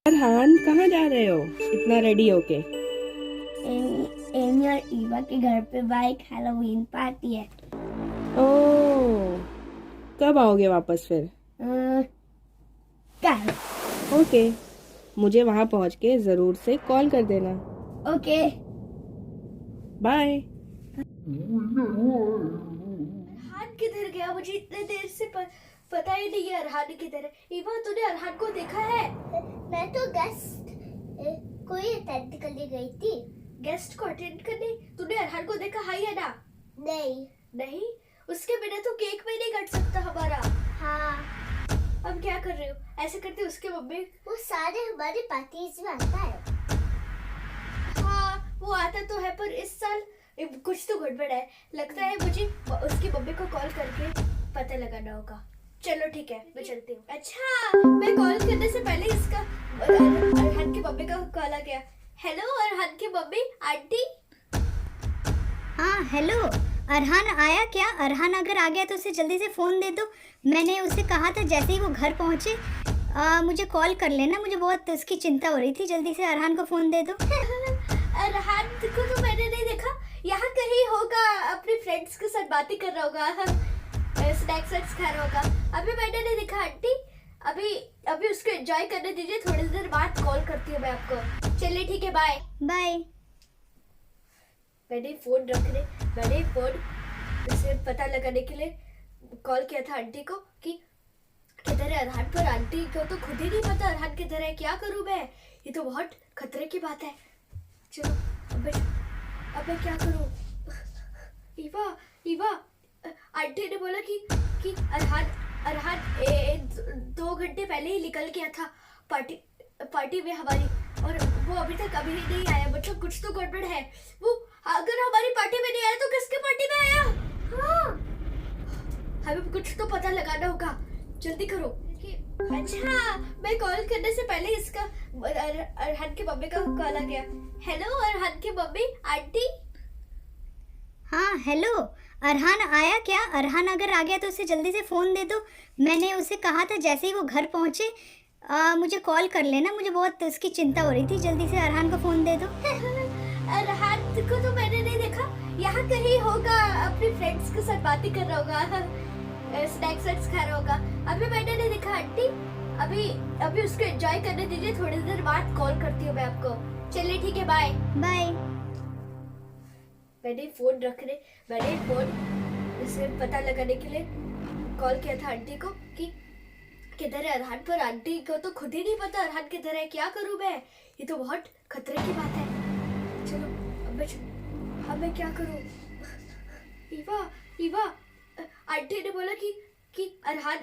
फरहान, कहाँ जा रहे हो इतना रेडी होके? एमी और ईवा के घर पे बाइक हैलोवीन पार्टी है। ओह, कब आओगे वापस फिर? कल। ओके, मुझे वहां पहुंच के जरूर से कॉल कर देना। ओके। बाय। अरहान किधर गया? मुझे इतने देर से पता ही नहीं है अरहान किधर है। ईवा, तूने अरहान को देखा है? मैं तो गेस्ट कोई अटेंड करने गई थी। गेस्ट को अटेंड करने? तूने अरहान को देखा है या ना? नहीं। नहीं? उसके बिना तो केक भी नहीं कट सकता हमारा। हाँ, अब क्या कर रहे हो? ऐसे करते उसके मम्मी। वो सारे हमारे पार्टीज में आता है। हाँ, वो आता तो है, पर इस साल कुछ तो गड़बड़ है। लगता है मुझे उसकी मम्मी को कॉल करके पता लगाना होगा। चलो ठीक है, मैं चलती हूँ। अच्छा, मैं कॉल करने से पहले इसका अरहान की मम्मी का कॉल आ गया। हेलो अरहान की मम्मी, आंटी। हाँ हेलो, अरहान आया क्या? अरहान अगर आ गया तो उसे जल्दी से फ़ोन दे दो। मैंने उसे कहा था जैसे ही वो घर पहुँचे मुझे कॉल कर लेना। मुझे बहुत उसकी चिंता हो रही थी। जल्दी से अरहान को फ़ोन दे दो। अरहान को तो मैंने नहीं देखा। यहाँ कहीं होगा, अपने फ्रेंड्स के साथ बातें कर रहा होगा, स्नैक्स खा रहा होगा। अभी मैंने नहीं देखा आंटी। अभी उसको एंजॉय करने दीजिए, थोड़ी देर बाद कॉल करती हूँ मैं आपको। चलिए ठीक है, बाय बाय। मैंने फोन उसे पता लगाने के लिए कॉल किया था आंटी को कि किधर है अरहान, पर आंटी को तो खुद ही नहीं पता अरहान किधर है। क्या करूं मैं? ये तो बहुत खतरे की बात है। चलो अब मैं क्या करूं? ईवा, आंटी ने बोला कि अरहान 2 घंटे पहले ही निकल गया था पार्टी में हमारी, और वो अभी तक कभी नहीं आया। मतलब कुछ तो गड़बड़ है। वो अगर हमारी पार्टी में नहीं आया तो किसके पार्टी में आया? हाँ, हमें कुछ तो पता लगाना होगा। जल्दी करो। अच्छा, मैं कॉल करने से पहले इसका अरहान की मम्मी का कॉल आ गया। हेलो अरहान की मम्मी, आंटी। हाँ हेलो, अरहान आया क्या? अरहान अगर आ गया तो उसे जल्दी से फ़ोन दे दो। मैंने उसे कहा था जैसे ही वो घर पहुँचे मुझे कॉल कर लेना। मुझे बहुत उसकी चिंता हो रही थी। जल्दी से अरहान को फ़ोन दे दो। अरहान को तो मैंने नहीं देखा। यहाँ कहीं होगा, अपने फ्रेंड्स के साथ बातें कर रहा होगा, स्नैक्स खा रहा होगा। अभी मैंने नहीं देखा आंटी। अभी उसको एंजॉय करने दीजिए, थोड़ी देर बाद कॉल करती हूँ मैं आपको। चलिए ठीक है, बाय बाय। मैंने फोन इसे पता लगाने के लिए कॉल किया था आंटी को कि किधर है अरहान, पर आंटी को तो खुद ही नहीं पता अरहान किधर है। क्या करूं मैं? ये तो बहुत खतरे की बात है। चलो अब मैं क्या करूं? ईवा, आंटी ने बोला कि अरहान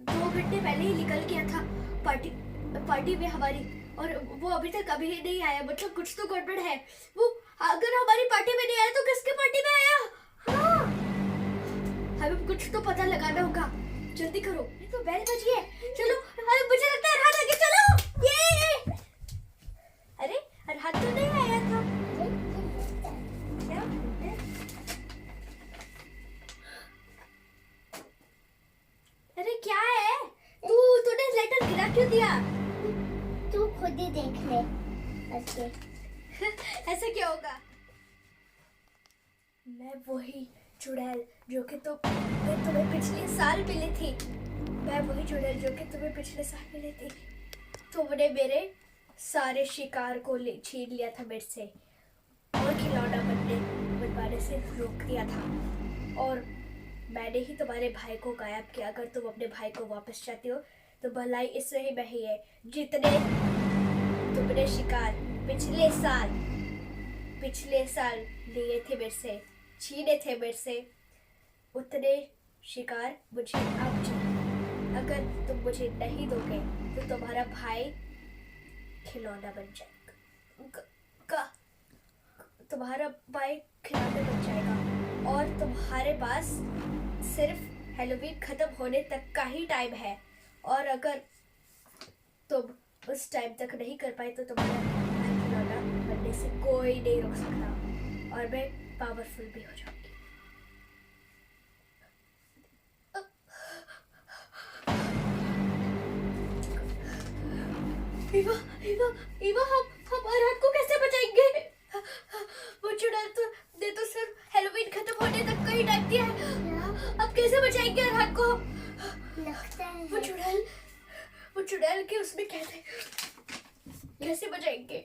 2 घंटे पहले ही निकल गया था पार्टी में हमारी, और वो अभी तक कभी नहीं आया। मतलब कुछ तो गड़बड़ है। वो अगर हमारी पार्टी में नहीं आया तो किसके पार्टी में आया? हाँ, हमें कुछ तो पता लगाना होगा। जल्दी करो, ये तो बेल बजी है। चलो, मुझे लगता है अरहान आ गया। चलो, ये अरे अरहान तो नहीं आया था। क्या? अरे क्या है? तूने लेटर गिरा क्यों दिया? तू खुद ही देख ले। अच्छा। ऐसा क्या होगा? मैं वही चुड़ैल जो कि तुम्हें पिछले साल मिली थी। मैं वही चुड़ैल जो कि तुम्हें पिछले साल मिली थी। तुमने मेरे सारे शिकार को छीन लिया था मेरे से, और खिलौना बनवाने से रोक दिया था, और मैंने ही तुम्हारे भाई को गायब किया। अगर तुम अपने भाई को वापस चाहती हो तो भलाई इससे में ही है। जितने तुमने शिकार पिछले साल लिए थे मेरे से, छीने थे मेरे से, उतने शिकार मुझे अब चाहिए। अगर तुम मुझे नहीं दोगे तो तुम्हारा भाई खिलौना बन जाएगा। तुम्हारा भाई खिलौना बन जाएगा, और तुम्हारे पास सिर्फ हैलोवीन खत्म होने तक का ही टाइम है, और अगर तुम उस टाइम तक नहीं कर पाए तो तुम्हारा भाई खिलौना बनने से कोई नहीं रोक सकता, और मैं पावरफुल भी हो जाऊंगी। ईवा ईवा ईवा हम अरहान को कैसे बचाएंगे? वो चुड़ैल तो सिर्फ हैलोवीन खत्म होने तक का ही टाइम दिया है। अब कैसे बचाएंगे अरहान को? लगता है वो चुड़ैल के उसमें कैसे बचाएंगे?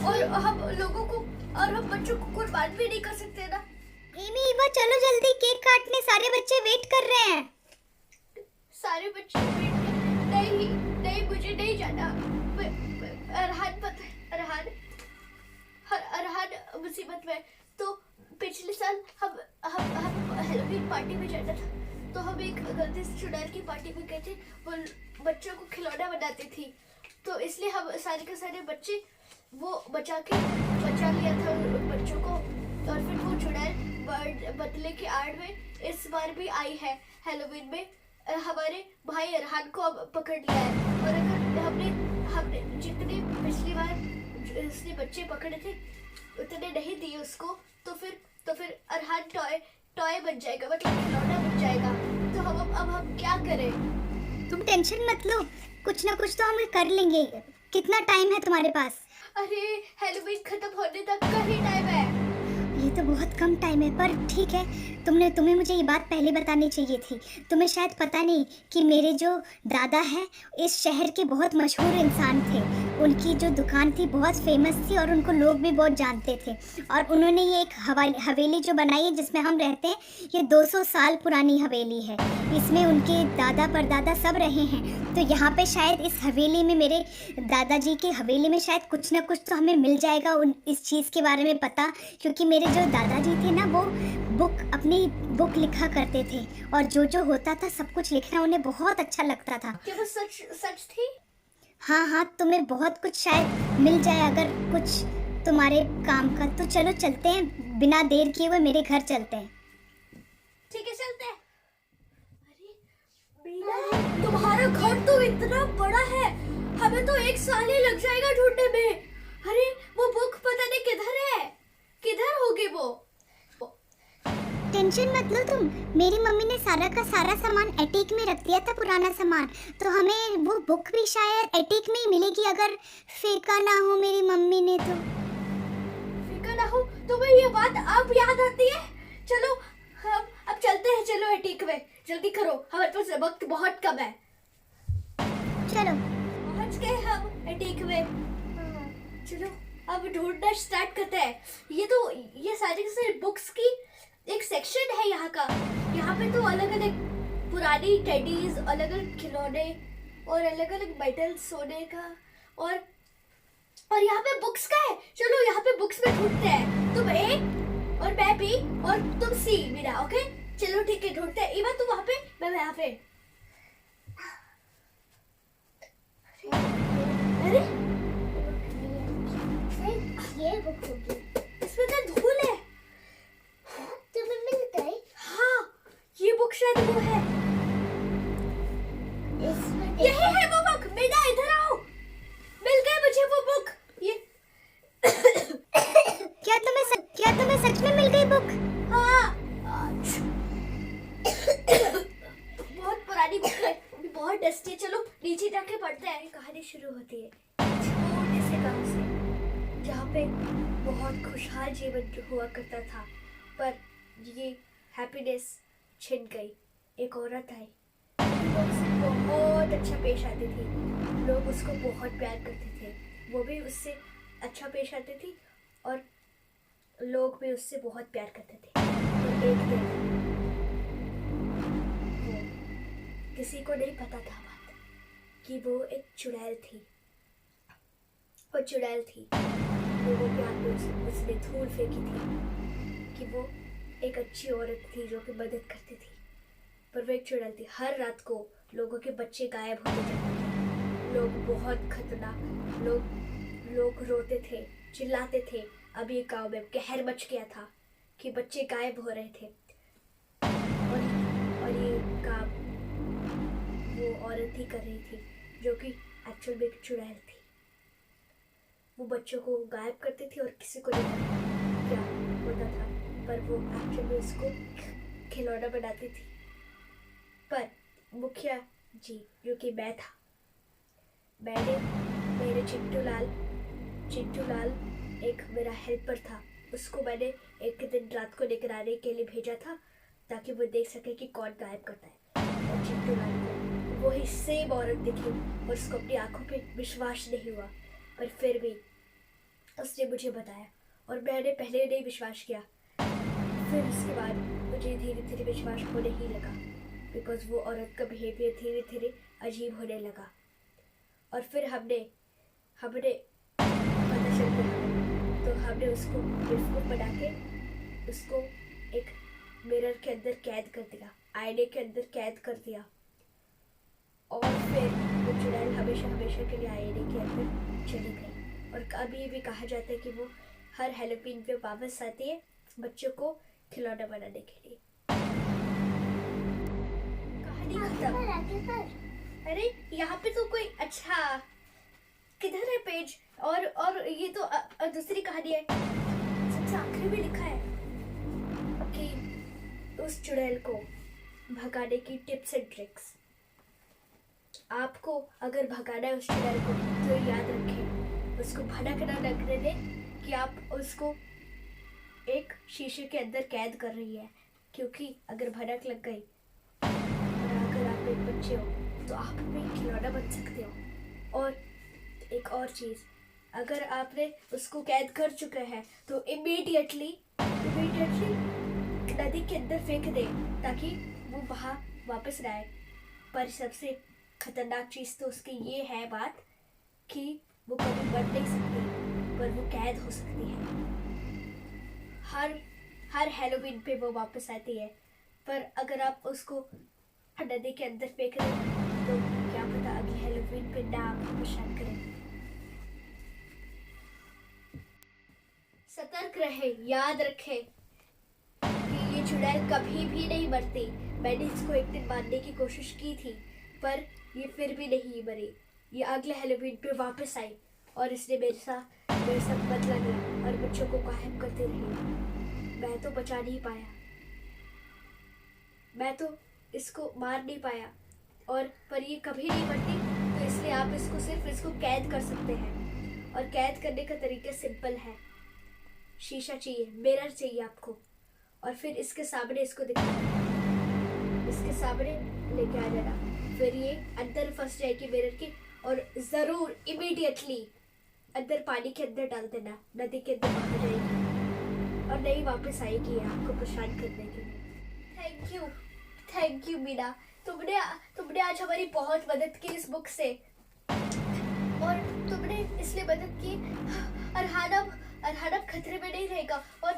और हम लोगों को और हम बच्चों को कुर्बान भी नहीं कर सकते ना। एमी ईवा चलो जल्दी केक काटने, सारे बच्चे वेट कर रहे हैं। सारे बच्चे नहीं मुझे नहीं जाना। अरहान पता है अरहान मुसीबत में। तो पिछले साल हम हैलोवीन पार्टी में जाना था, तो हम एक गलती से चुड़ैल की पार्टी में गए थे। वो बच्चों को खिलौना बनाती थी, तो इसलिए हम सारे के सारे बच्चे वो बचा लिया था उन बच्चों को। और फिर वो चुड़ैल बदले की आड़ में इस बार भी आई है हैलोवीन में। हमारे भाई अरहान को अब पकड़ लिया है। और अगर हमने जितने पिछली बार उसने बच्चे पकड़े थे उतने नहीं दिए उसको, तो फिर अरहान टॉय बन जाएगा, मतलब खिलौना बन जाएगा। तो अब हम क्या करें? तुम टेंशन मत लो, कुछ ना कुछ तो हम कर लेंगे। कितना टाइम है तुम्हारे पास? अरे हैलोवीन खत्म होने तक का ही टाइम है। ये तो बहुत कम टाइम है, पर ठीक है। तुम्हें मुझे ये बात पहले बतानी चाहिए थी। तुम्हें शायद पता नहीं कि मेरे जो दादा हैं इस शहर के बहुत मशहूर इंसान थे। उनकी जो दुकान थी बहुत फेमस थी और उनको लोग भी बहुत जानते थे। और उन्होंने ये एक हवेली जो बनाई है जिसमें हम रहते हैं, ये 200 साल पुरानी हवेली है। इसमें उनके दादा परदादा सब रहे हैं। तो यहाँ पे शायद इस हवेली में, मेरे दादाजी की हवेली में शायद कुछ ना कुछ तो हमें मिल जाएगा इस चीज़ के बारे में पता। क्योंकि मेरे जो दादाजी थे ना, वो अपनी बुक लिखा करते थे और जो होता था सब कुछ लिखना उन्हें बहुत अच्छा लगता था। क्या वो सच थी? हाँ, तुम्हें बहुत कुछ शायद मिल जाए अगर कुछ तुम्हारे काम का। तो चलो चलते हैं, बिना देर किए हुए मेरे घर चलते हैं। ठीक है चलते हैं। अरे मीना, तुम्हारा घर तो इतना बड़ा है, हमें तो 1 साल ही लग जाएगा ढूंढने में। अरे वो बुक पता नहीं किधर होगी वो? टेंशन मत लो तुम, मेरी मम्मी ने सारा का सारा सामान एटीक में रख दिया था, पुराना सामान। तो हमें वो बुक भी शायद एटीक में ही मिलेगी, अगर फेंका ना हो मेरी मम्मी ने तो। फेंका ना हो? तुम्हें ये बात अब याद आती है? चलो हम अब चलते हैं, चलो एटीक में, जल्दी करो, हमारे पास वक्त बहुत कम है। चलो पहुंच गए हम एटीक में। चलो अब ढूंढना स्टार्ट करते हैं। ये सारी की सारी बुक्स की एक सेक्शन है यहाँ का। यहाँ पे तो अलग अलग पुरानी टेडीज, अलग अलग खिलौने और अलग अलग मेडल सोने का और यहाँ पे बुक्स का है। चलो यहाँ पे बुक्स में ढूंढते हैं। तुम ए और मैं बी और तुम सी मीरा। ओके चलो ठीक है, ढूंढते हैं। इवा तुम वहाँ पे, मैं यहाँ पे। अरे ये बुक होगी। इसमें तो धूल है। तुम्हें मिल गई? हाँ ये बुक शायद वो है। इसमें यही है वो बुक। मीना इधर आओ, मिल गई मुझे वो बुक। ये क्या तुम्हें सच में मिल गई बुक? हाँ बहुत पुरानी बुक है, बहुत डस्टी है। चलो नीचे जाके पढ़ते हैं। कहानी शुरू होती है छोटे से गांव से, जहाँ पे बहुत खुशहाल जीवन हुआ करता था। पर ये हैप्पीनेस छिन गई। एक औरत आई, लोग उससे बहुत अच्छा पेश आती थी, लोग उसको बहुत प्यार करते थे, वो भी उससे अच्छा पेश आती थी और लोग भी उससे बहुत प्यार करते थे। तो एक दिन किसी को नहीं पता था बात कि वो एक चुड़ैल थी। वो चुड़ैल थी, लोगों के आगे उसने धूल फेंकी थी कि वो एक अच्छी औरत थी जो कि मदद करती थी, पर वो एक चुड़ैल थी। हर रात को लोगों के बच्चे गायब होते जाते थे। लोग बहुत खतरनाक, लोग रोते थे, चिल्लाते थे। अब ये गाँव में कहर मच गया था कि बच्चे गायब हो रहे थे और ये काम वो औरत ही कर रही थी जो कि एक्चुअल में एक चुड़ैल थी। वो बच्चों को गायब करती थी और किसी को नहीं पता क्या होता था, पर वो एक्चुअल में उसको खिलौना बनाती थी। पर मुखिया जी जो कि मैं था, मेरे चिंटू लाल एक मेरा हेल्पर था, उसको मैंने एक दिन रात को लेकर आने के लिए भेजा था ताकि वो देख सके कि कौन गायब करता है। और चिंटू लाल को वही सेम औरत दिखी और उसको अपनी आंखों पे विश्वास नहीं हुआ, पर फिर भी उसने मुझे बताया और मैंने पहले नहीं विश्वास किया। फिर उसके बाद मुझे धीरे धीरे विश्वास होने ही लगा, बिकॉज वो औरत का बिहेवियर धीरे धीरे अजीब होने लगा। और फिर हमने पता चल गया, तो हमने उसको बेवकूफ़ बना के उसको एक मिरर के अंदर कैद कर दिया, आईने के अंदर कैद कर दिया। और फिर वो चुड़ैल हमेशा के लिए आईने के अंदर चली गई। और अभी भी कहा जाता है कि वो हर हैलोवीन पे वापस आती है बच्चों को खिलौना बनाने के लिए। कहानी खत्म। अरे यहाँ पे तो कोई अच्छा किधर है पेज? और ये तो दूसरी कहानी है, सबसे आखिरी में लिखा है कि उस चुड़ैल को भगाने की टिप्स एंड ट्रिक्स। आपको अगर भगाना है उस चुड़ैल को तो याद रखें, उसको भनक ना लगने दें कि आप उसको एक शीशे के अंदर कैद कर रही है, क्योंकि अगर भनक लग गई और अगर आप एक बच्चे हो तो आप भी खिलौना बन सकते हो। और एक और चीज़, अगर आपने उसको कैद कर चुके हैं तो इमीडिएटली नदी के अंदर फेंक दें ताकि वो वहाँ वापस ना आए। पर सबसे खतरनाक चीज़ तो उसकी ये है बात कि वो कभी बढ़ नहीं सकती, पर वो कैद हो सकती है। हर हैलोवीन पे वो वापस आती है, पर अगर आप उसको नदी के अंदर फेंक दें तो क्या पता अगली हैलोवीन पे ना आपको परेशान करें। सतर्क रहे, याद रखें कि ये चुड़ैल कभी भी नहीं मरती। मैंने इसको एक दिन मारने की कोशिश की थी, पर ये फिर भी नहीं मरी। ये अगले हैलोवीन पे वापस आई और इसने मेरे साथ बदला लिया और बच्चों को कायम करती रही। मैं तो बचा नहीं पाया, मैं तो इसको मार नहीं पाया, और पर ये कभी नहीं मरती, तो इसलिए आप इसको कैद कर सकते हैं। और कैद करने का तरीका सिंपल है, शीशा चाहिए, मिरर चाहिए आपको, और फिर इसके सामने इसको दिखाना, इसके सामने लेके आ जाना। फिर ये अंदर फंस जाएगी मिरर के, और ज़रूर इमीडिएटली अंदर पानी के अंदर डाल देना, नदी के अंदर बाहर जाएगी और नहीं वापस आएगी आपको परेशान करने के लिए। थैंक यू मीना, तुमने आज हमारी बहुत मदद की इस बुक से, और तुमने इसलिए मदद की अरहान खतरे में नहीं रहेगा, और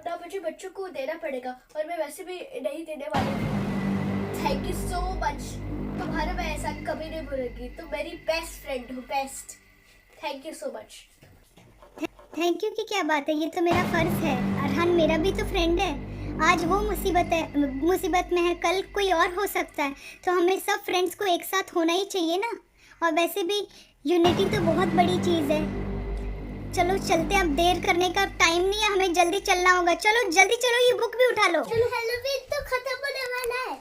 ना मुझे बच्चों को देना पड़ेगा, और मैं वैसे भी नहीं देने वाली हूँ। थैंक यू सो मच, तुम्हारा मैं ऐसा कभी नहीं भूलूंगी, तुम मेरी बेस्ट फ्रेंड हो, best. Thank you so much. Thank you की क्या बात है, ये तो मेरा फ़र्ज़ है। अरहान मेरा भी तो फ्रेंड है। आज वो मुसीबत में है, कल कोई और हो सकता है, तो हमें सब फ्रेंड्स को एक साथ होना ही चाहिए ना। और वैसे भी यूनिटी तो बहुत बड़ी चीज़ है। चलो चलते, अब देर करने का टाइम नहीं है, हमें जल्दी चलना होगा। चलो जल्दी चलो, ये बुक भी उठा लो। हैलोवीन तो खत्म होने वाला है।